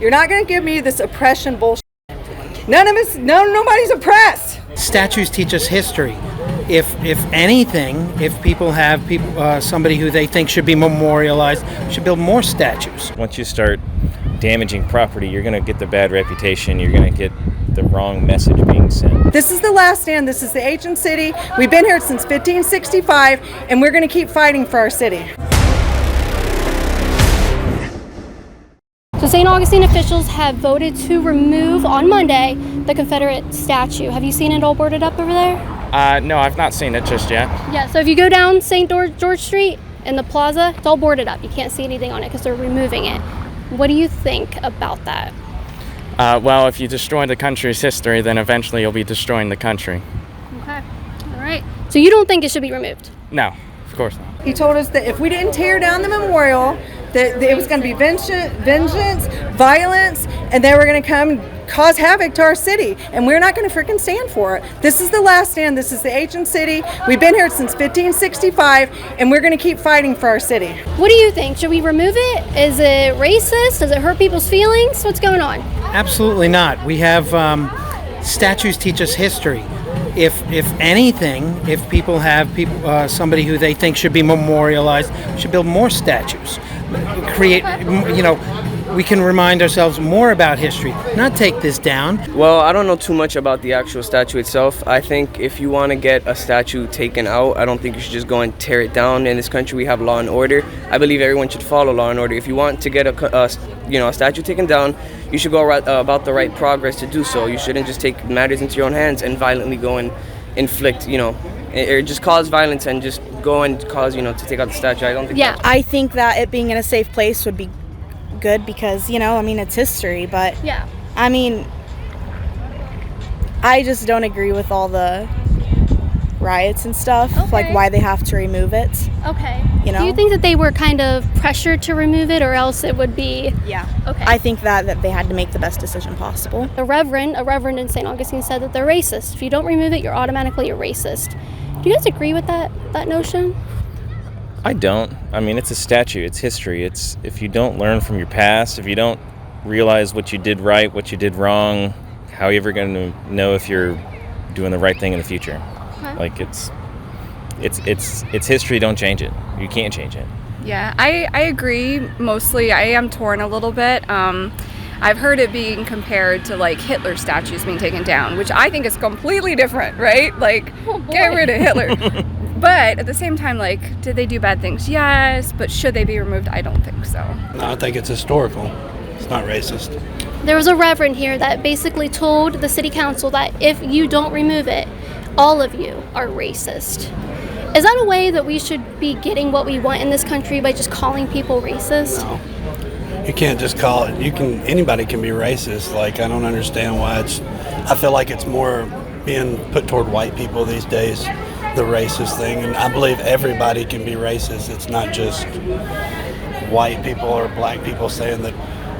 You're not going to give me this oppression bullshit. Nobody's oppressed. Statues teach us history. If anything, if people have somebody who they think should be memorialized, we should build more statues. Once you start damaging property, you're going to get the bad reputation. You're going to get the wrong message being sent. This is the last stand. This is the ancient city. We've been here since 1565, and we're going to keep fighting for our city. So Saint Augustine officials have voted to remove on Monday the Confederate statue. Have you seen it all boarded up over there? No, I've not seen it just yet. Yeah, so if you go down St. George Street in the plaza, it's all boarded up. You can't see anything on it because they're removing it. What do you think about that? Well, if you destroy the country's history, then eventually you'll be destroying the country. Okay, all right. So you don't think it should be removed? No, of course not. He told us that if we didn't tear down the memorial, that it was going to be vengeance, violence, and they were going to come cause havoc to our city, and we're not going to freaking stand for it. This is the last stand. This is the ancient city. We've been here since 1565, and we're going to keep fighting for our city. What do you think? Should we remove it? Is it racist? Does it hurt people's feelings? What's going on? Absolutely not. We have statues teach us history. If anything, if people have somebody who they think should be memorialized, we should build more statues. Create, we can remind ourselves more about history, not take this down. Well, I don't know too much about the actual statue itself. I think if you want to get a statue taken out, I don't think you should just go and tear it down. In this country, we have law and order. I believe everyone should follow law and order. If you want to get a statue taken down, you should go about the right progress to do so. You shouldn't just take matters into your own hands and violently go and inflict, or just cause violence and just go and cause, to take out the statue. I don't think. Yeah, I think that it being in a safe place would be good because, it's history, but yeah. I just don't agree with all the riots and stuff, Okay. like why they have to remove it. Okay. Do you think that they were kind of pressured to remove it, or else it would be? Yeah. Okay. I think that they had to make the best decision possible. A reverend in Saint Augustine said that they're racist. If you don't remove it, you're automatically a racist. Do you guys agree with that notion? I don't. It's a statue. It's history. It's if you don't learn from your past, if you don't realize what you did right, what you did wrong, how are you ever going to know if you're doing the right thing in the future? Okay. Like it's history. Don't change it. You can't change it. Yeah, I agree. Mostly, I am torn a little bit. I've heard it being compared to like Hitler statues being taken down, which I think is completely different, right? Like, get rid of Hitler. But at the same time, like, did they do bad things? Yes, but should they be removed? I don't think so. No, I think it's historical. It's not racist. There was a reverend here that basically told the city council that if you don't remove it, all of you are racist. Is that a way that we should be getting what we want in this country by just calling people racist? No. You can't just call it. Anybody can be racist. Like, I don't understand why I feel like it's more being put toward white people these days, the racist thing. And I believe everybody can be racist. It's not just white people or black people saying that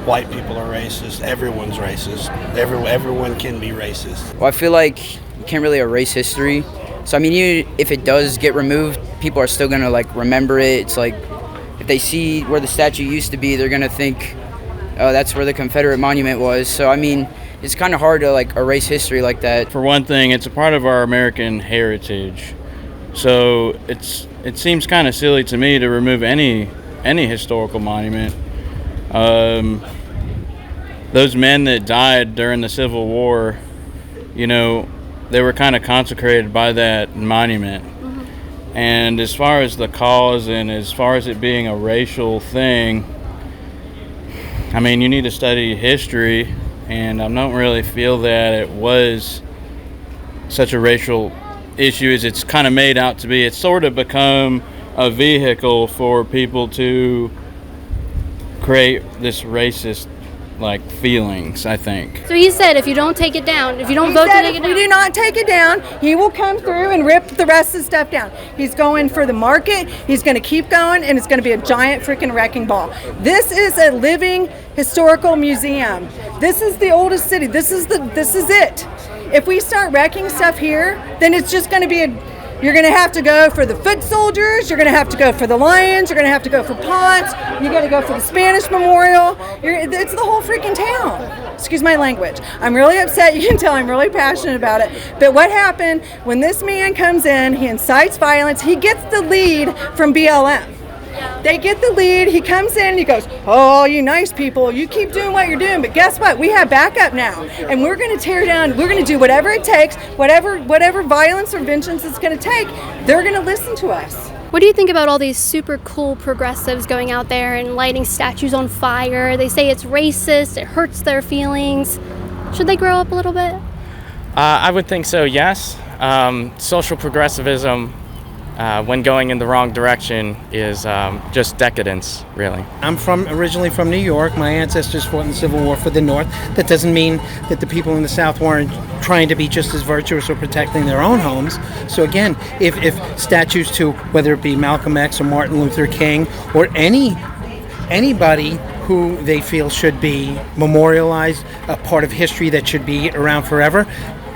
white people are racist. Everyone's racist. Everyone can be racist. Well, I feel like you can't really erase history. So, if it does get removed, people are still going to, remember it. It's like, if they see where the statue used to be, they're going to think, oh, that's where the Confederate monument was. So, it's kind of hard to, erase history like that. For one thing, it's a part of our American heritage. So, it seems kind of silly to me to remove any historical monument. Those men that died during the Civil War, they were kind of consecrated by that monument. Mm-hmm. And as far as the cause and as far as it being a racial thing, you need to study history, and I don't really feel that it was such a racial issue as it's kind of made out to be. It's sort of become a vehicle for people to create this racist feelings, I think. So he said if you don't take it down, if you don't vote to take it down. If we do not take it down, he will come through and rip the rest of the stuff down. He's going for the market, he's going to keep going, and it's going to be a giant freaking wrecking ball. This is a living historical museum. This is the oldest city. This is it. If we start wrecking stuff here, then it's just going to be You're going to have to go for the foot soldiers. You're going to have to go for the Lions. You're going to have to go for Ponce. You're going to go for the Spanish Memorial. It's the whole freaking town. Excuse my language. I'm really upset. You can tell I'm really passionate about it. But what happened when this man comes in, he incites violence, he gets the lead from BLM. They get the lead. He comes in and he goes, oh, you nice people, you keep doing what you're doing. But guess what? We have backup now. And we're going to tear down. We're going to do whatever it takes, whatever violence or vengeance it's going to take. They're going to listen to us. What do you think about all these super cool progressives going out there and lighting statues on fire? They say it's racist, it hurts their feelings. Should they grow up a little bit? I would think so, yes. Social progressivism, when going in the wrong direction, is just decadence, really. I'm originally from New York. My ancestors fought in the Civil War for the North. That doesn't mean that the people in the South weren't trying to be just as virtuous or protecting their own homes. So again, if statues to, whether it be Malcolm X or Martin Luther King or anybody who they feel should be memorialized, a part of history that should be around forever,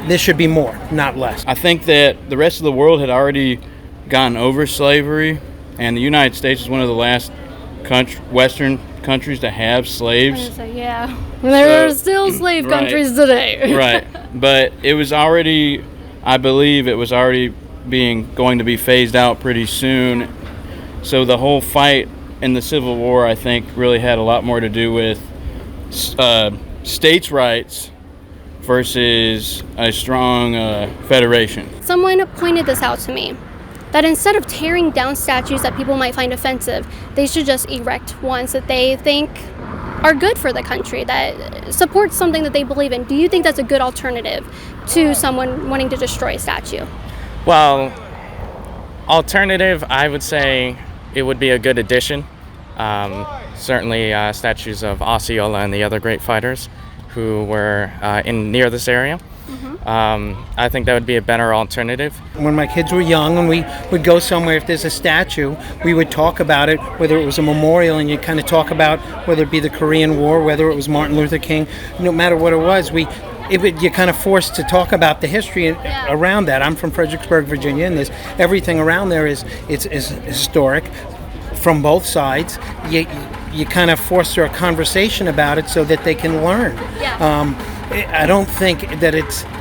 this should be more, not less. I think that the rest of the world had already gotten over slavery, and the United States is one of the last Western countries to have slaves. Yeah, there are still slave countries today. Right, but it was already, I believe it was already going to be phased out pretty soon. So the whole fight in the Civil War, I think, really had a lot more to do with states' rights versus a strong federation. Someone pointed this out to me, that instead of tearing down statues that people might find offensive, they should just erect ones that they think are good for the country, that supports something that they believe in. Do you think that's a good alternative to someone wanting to destroy a statue? Well, alternative, I would say it would be a good addition. Certainly statues of Osceola and the other great fighters who were near this area. I think that would be a better alternative. When my kids were young and we would go somewhere, if there's a statue, we would talk about it, whether it was a memorial, and you kind of talk about whether it be the Korean War, whether it was Martin Luther King, no matter what it was, you're kind of forced to talk about the history around that. I'm from Fredericksburg, Virginia, and everything around there is historic from both sides. You kind of foster a conversation about it so that they can learn. I don't think that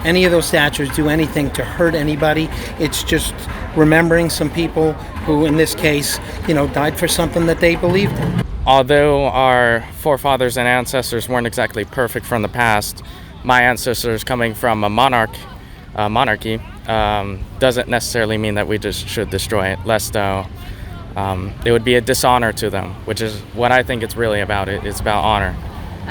any of those statues do anything to hurt anybody. It's just remembering some people who, in this case, died for something that they believed in. Although our forefathers and ancestors weren't exactly perfect from the past, my ancestors coming from a monarchy doesn't necessarily mean that we just should destroy it. Lest though, it would be a dishonor to them, which is what I think it's really about. It's about honor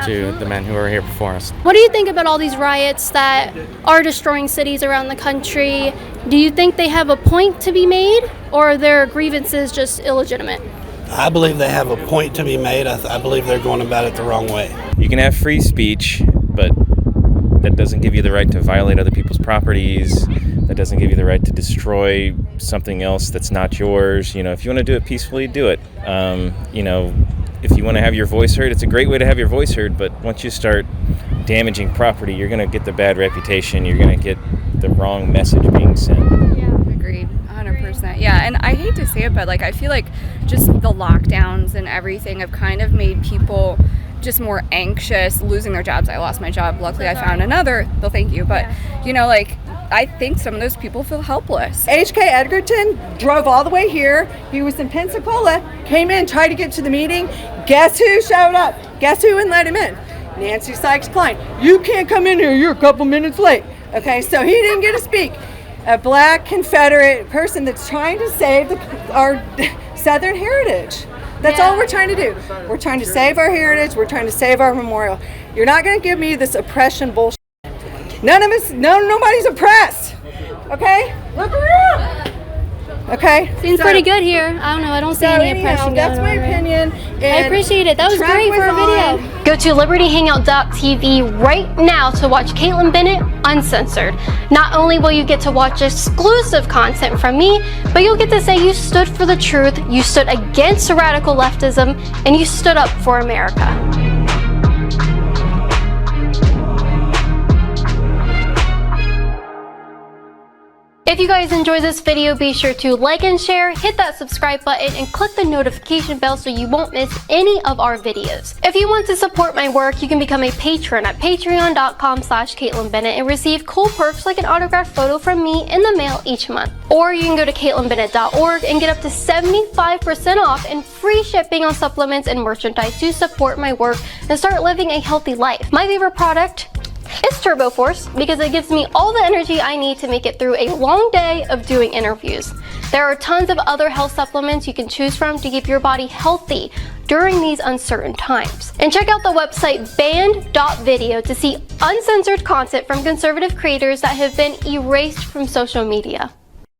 to the men who are here before us. What do you think about all these riots that are destroying cities around the country? Do you think they have a point to be made, or are their grievances just illegitimate? I believe they have a point to be made. I believe they're going about it the wrong way. You can have free speech, but that doesn't give you the right to violate other people's properties. That doesn't give you the right to destroy something else that's not yours. If you want to do it peacefully, do it. If you want to have your voice heard, it's a great way to have your voice heard, but once you start damaging property, you're going to get the bad reputation, you're going to get the wrong message being sent. Yeah, agreed, 100%. Yeah, and I hate to say it, but I feel like just the lockdowns and everything have kind of made people just more anxious, losing their jobs. I lost my job. Luckily, I found another. Well, thank you. But, I think some of those people feel helpless. H.K. Edgerton drove all the way here. He was in Pensacola, came in, tried to get to the meeting. Guess who showed up? Guess who wouldn't let him in? Nancy Sykes-Klein. You can't come in here. You're a couple minutes late. Okay, so he didn't get to speak. A black Confederate person that's trying to save our Southern heritage. That's all we're trying to do. We're trying to save our heritage. We're trying to save our memorial. You're not going to give me this oppression bullshit. Nobody's oppressed. Okay? Look around. Okay? Seems pretty good here. I don't know. I don't see any oppression going on. That's my opinion. I appreciate it. That was great for a video. Go to libertyhangout.tv right now to watch Caitlin Bennett Uncensored. Not only will you get to watch exclusive content from me, but you'll get to say you stood for the truth, you stood against radical leftism, and you stood up for America. If you guys enjoyed this video, be sure to like and share, hit that subscribe button, and click the notification bell so you won't miss any of our videos. If you want to support my work, you can become a patron at patreon.com/CaitlinBennett and receive cool perks like an autographed photo from me in the mail each month. Or you can go to CaitlinBennett.org and get up to 75% off and free shipping on supplements and merchandise to support my work and start living a healthy life. My favorite product is Turbo Force because it gives me all the energy I need to make it through a long day of doing interviews. There are tons of other health supplements you can choose from to keep your body healthy during these uncertain times. And check out the website banned.video to see uncensored content from conservative creators that have been erased from social media.